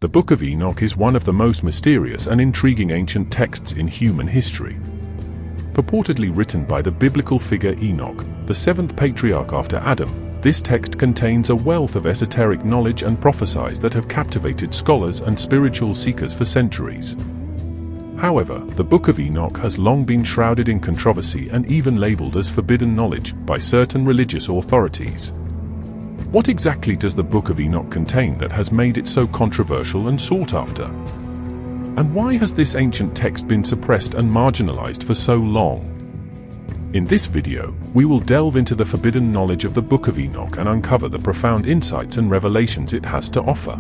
The Book of Enoch is one of the most mysterious and intriguing ancient texts in human history. Purportedly written by the biblical figure Enoch, the seventh patriarch after Adam, this text contains a wealth of esoteric knowledge and prophecies that have captivated scholars and spiritual seekers for centuries. However, the Book of Enoch has long been shrouded in controversy and even labeled as forbidden knowledge by certain religious authorities. What exactly does the Book of Enoch contain that has made it so controversial and sought after? And why has this ancient text been suppressed and marginalized for so long? In this video, we will delve into the forbidden knowledge of the Book of Enoch and uncover the profound insights and revelations it has to offer.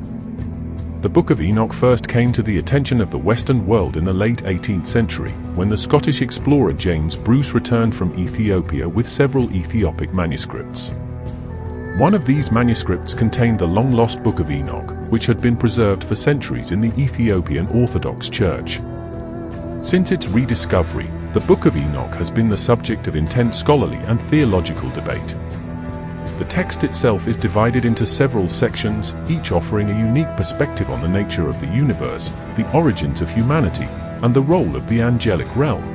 The Book of Enoch first came to the attention of the Western world in the late 18th century, when the Scottish explorer James Bruce returned from Ethiopia with several Ethiopic manuscripts. One of these manuscripts contained the long-lost Book of Enoch, which had been preserved for centuries in the Ethiopian Orthodox Church. Since its rediscovery, the Book of Enoch has been the subject of intense scholarly and theological debate. The text itself is divided into several sections, each offering a unique perspective on the nature of the universe, the origins of humanity, and the role of the angelic realm.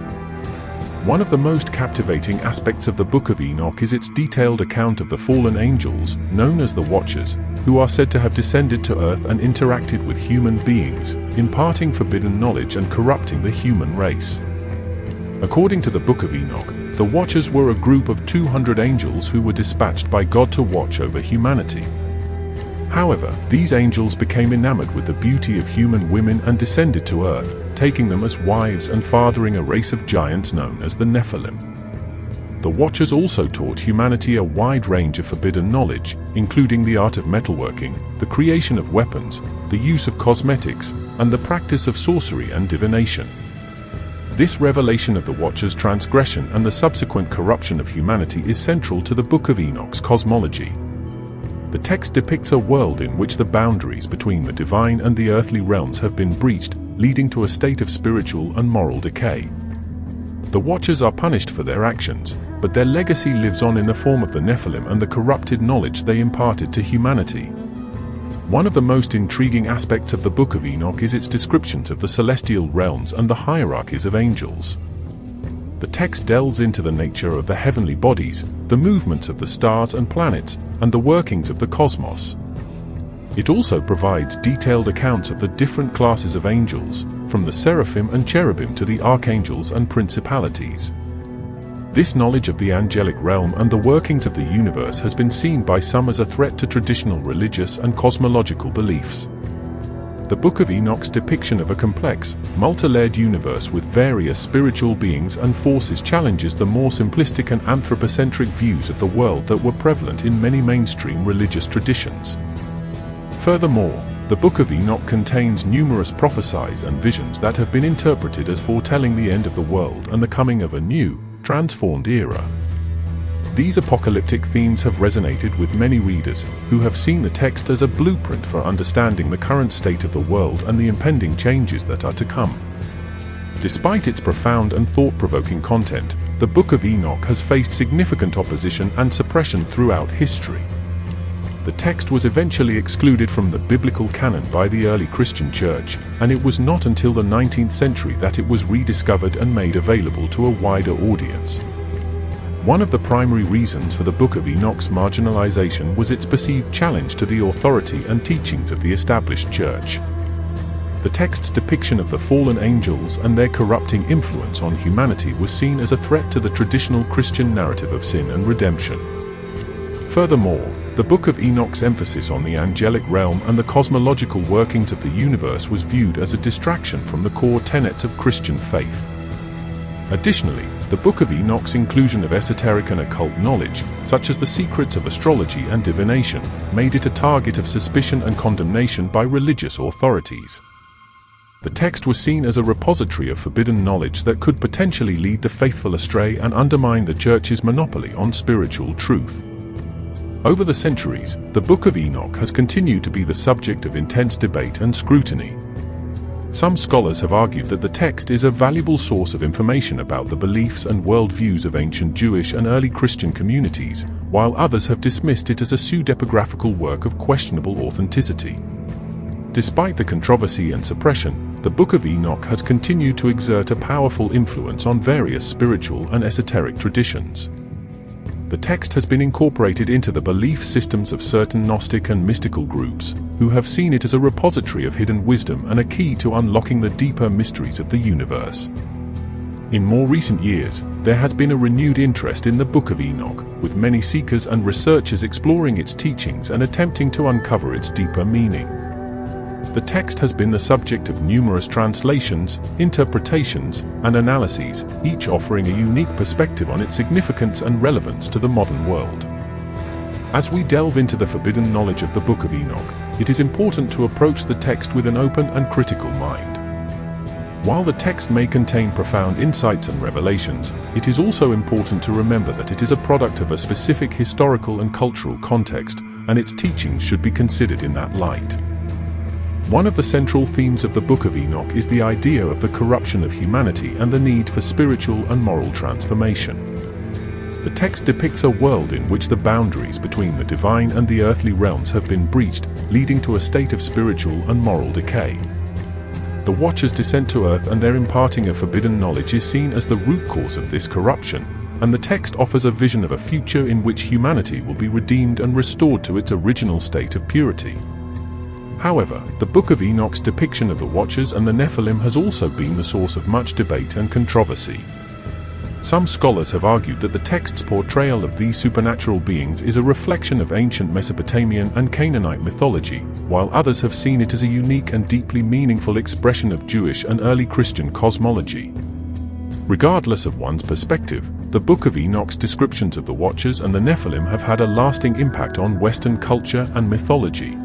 One of the most captivating aspects of the Book of Enoch is its detailed account of the fallen angels, known as the Watchers, who are said to have descended to earth and interacted with human beings, imparting forbidden knowledge and corrupting the human race. According to the Book of Enoch, the Watchers were a group of 200 angels who were dispatched by God to watch over humanity. However, these angels became enamored with the beauty of human women and descended to earth, taking them as wives and fathering a race of giants known as the Nephilim. The Watchers also taught humanity a wide range of forbidden knowledge, including the art of metalworking, the creation of weapons, the use of cosmetics, and the practice of sorcery and divination. This revelation of the Watchers' transgression and the subsequent corruption of humanity is central to the Book of Enoch's cosmology. The text depicts a world in which the boundaries between the divine and the earthly realms have been breached, leading to a state of spiritual and moral decay. The Watchers are punished for their actions, but their legacy lives on in the form of the Nephilim and the corrupted knowledge they imparted to humanity. One of the most intriguing aspects of the Book of Enoch is its descriptions of the celestial realms and the hierarchies of angels. The text delves into the nature of the heavenly bodies, the movements of the stars and planets, and the workings of the cosmos. It also provides detailed accounts of the different classes of angels, from the seraphim and cherubim to the archangels and principalities. This knowledge of the angelic realm and the workings of the universe has been seen by some as a threat to traditional religious and cosmological beliefs. The Book of Enoch's depiction of a complex, multi-layered universe with various spiritual beings and forces challenges the more simplistic and anthropocentric views of the world that were prevalent in many mainstream religious traditions. Furthermore, the Book of Enoch contains numerous prophecies and visions that have been interpreted as foretelling the end of the world and the coming of a new, transformed era. These apocalyptic themes have resonated with many readers, who have seen the text as a blueprint for understanding the current state of the world and the impending changes that are to come. Despite its profound and thought-provoking content, the Book of Enoch has faced significant opposition and suppression throughout history. The text was eventually excluded from the biblical canon by the early Christian Church, and it was not until the 19th century that it was rediscovered and made available to a wider audience. One of the primary reasons for the Book of Enoch's marginalization was its perceived challenge to the authority and teachings of the established church. The text's depiction of the fallen angels and their corrupting influence on humanity was seen as a threat to the traditional Christian narrative of sin and redemption. Furthermore, the Book of Enoch's emphasis on the angelic realm and the cosmological workings of the universe was viewed as a distraction from the core tenets of Christian faith. Additionally, the Book of Enoch's inclusion of esoteric and occult knowledge, such as the secrets of astrology and divination, made it a target of suspicion and condemnation by religious authorities. The text was seen as a repository of forbidden knowledge that could potentially lead the faithful astray and undermine the Church's monopoly on spiritual truth. Over the centuries, the Book of Enoch has continued to be the subject of intense debate and scrutiny. Some scholars have argued that the text is a valuable source of information about the beliefs and worldviews of ancient Jewish and early Christian communities, while others have dismissed it as a pseudepigraphical work of questionable authenticity. Despite the controversy and suppression, the Book of Enoch has continued to exert a powerful influence on various spiritual and esoteric traditions. The text has been incorporated into the belief systems of certain Gnostic and mystical groups, who have seen it as a repository of hidden wisdom and a key to unlocking the deeper mysteries of the universe. In more recent years, there has been a renewed interest in the Book of Enoch, with many seekers and researchers exploring its teachings and attempting to uncover its deeper meaning. The text has been the subject of numerous translations, interpretations, and analyses, each offering a unique perspective on its significance and relevance to the modern world. As we delve into the forbidden knowledge of the Book of Enoch, it is important to approach the text with an open and critical mind. While the text may contain profound insights and revelations, it is also important to remember that it is a product of a specific historical and cultural context, and its teachings should be considered in that light. One of the central themes of the Book of Enoch is the idea of the corruption of humanity and the need for spiritual and moral transformation. The text depicts a world in which the boundaries between the divine and the earthly realms have been breached, leading to a state of spiritual and moral decay. The Watchers' descent to Earth and their imparting of forbidden knowledge is seen as the root cause of this corruption, and the text offers a vision of a future in which humanity will be redeemed and restored to its original state of purity. However, the Book of Enoch's depiction of the Watchers and the Nephilim has also been the source of much debate and controversy. Some scholars have argued that the text's portrayal of these supernatural beings is a reflection of ancient Mesopotamian and Canaanite mythology, while others have seen it as a unique and deeply meaningful expression of Jewish and early Christian cosmology. Regardless of one's perspective, the Book of Enoch's descriptions of the Watchers and the Nephilim have had a lasting impact on Western culture and mythology.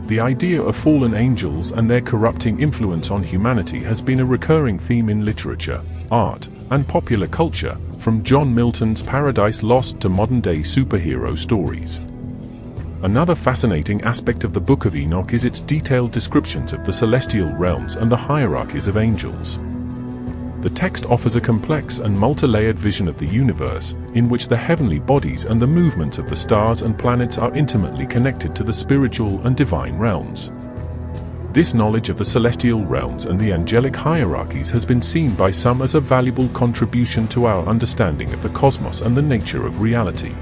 The idea of fallen angels and their corrupting influence on humanity has been a recurring theme in literature, art, and popular culture, from John Milton's Paradise Lost to modern-day superhero stories. Another fascinating aspect of the Book of Enoch is its detailed descriptions of the celestial realms and the hierarchies of angels. The text offers a complex and multi-layered vision of the universe, in which the heavenly bodies and the movements of the stars and planets are intimately connected to the spiritual and divine realms. This knowledge of the celestial realms and the angelic hierarchies has been seen by some as a valuable contribution to our understanding of the cosmos and the nature of reality.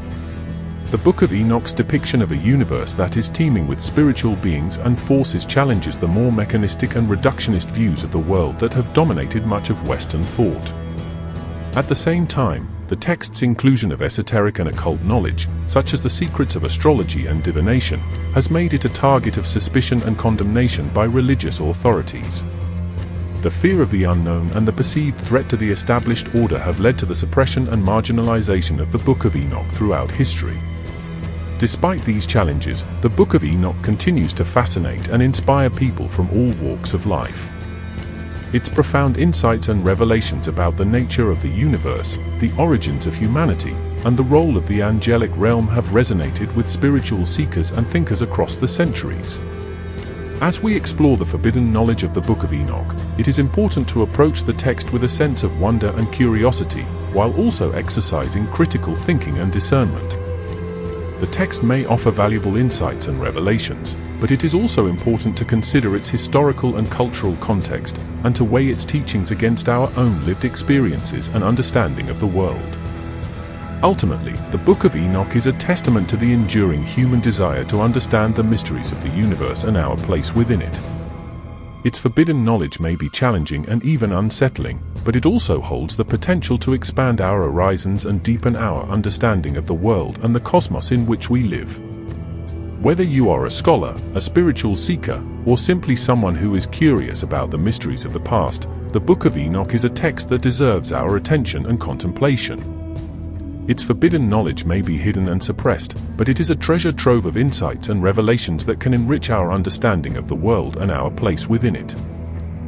The Book of Enoch's depiction of a universe that is teeming with spiritual beings and forces challenges the more mechanistic and reductionist views of the world that have dominated much of Western thought. At the same time, the text's inclusion of esoteric and occult knowledge, such as the secrets of astrology and divination, has made it a target of suspicion and condemnation by religious authorities. The fear of the unknown and the perceived threat to the established order have led to the suppression and marginalization of the Book of Enoch throughout history. Despite these challenges, the Book of Enoch continues to fascinate and inspire people from all walks of life. Its profound insights and revelations about the nature of the universe, the origins of humanity, and the role of the angelic realm have resonated with spiritual seekers and thinkers across the centuries. As we explore the forbidden knowledge of the Book of Enoch, it is important to approach the text with a sense of wonder and curiosity, while also exercising critical thinking and discernment. The text may offer valuable insights and revelations, but it is also important to consider its historical and cultural context, and to weigh its teachings against our own lived experiences and understanding of the world. Ultimately, the Book of Enoch is a testament to the enduring human desire to understand the mysteries of the universe and our place within it. Its forbidden knowledge may be challenging and even unsettling, but it also holds the potential to expand our horizons and deepen our understanding of the world and the cosmos in which we live. Whether you are a scholar, a spiritual seeker, or simply someone who is curious about the mysteries of the past, the Book of Enoch is a text that deserves our attention and contemplation. Its forbidden knowledge may be hidden and suppressed, but it is a treasure trove of insights and revelations that can enrich our understanding of the world and our place within it.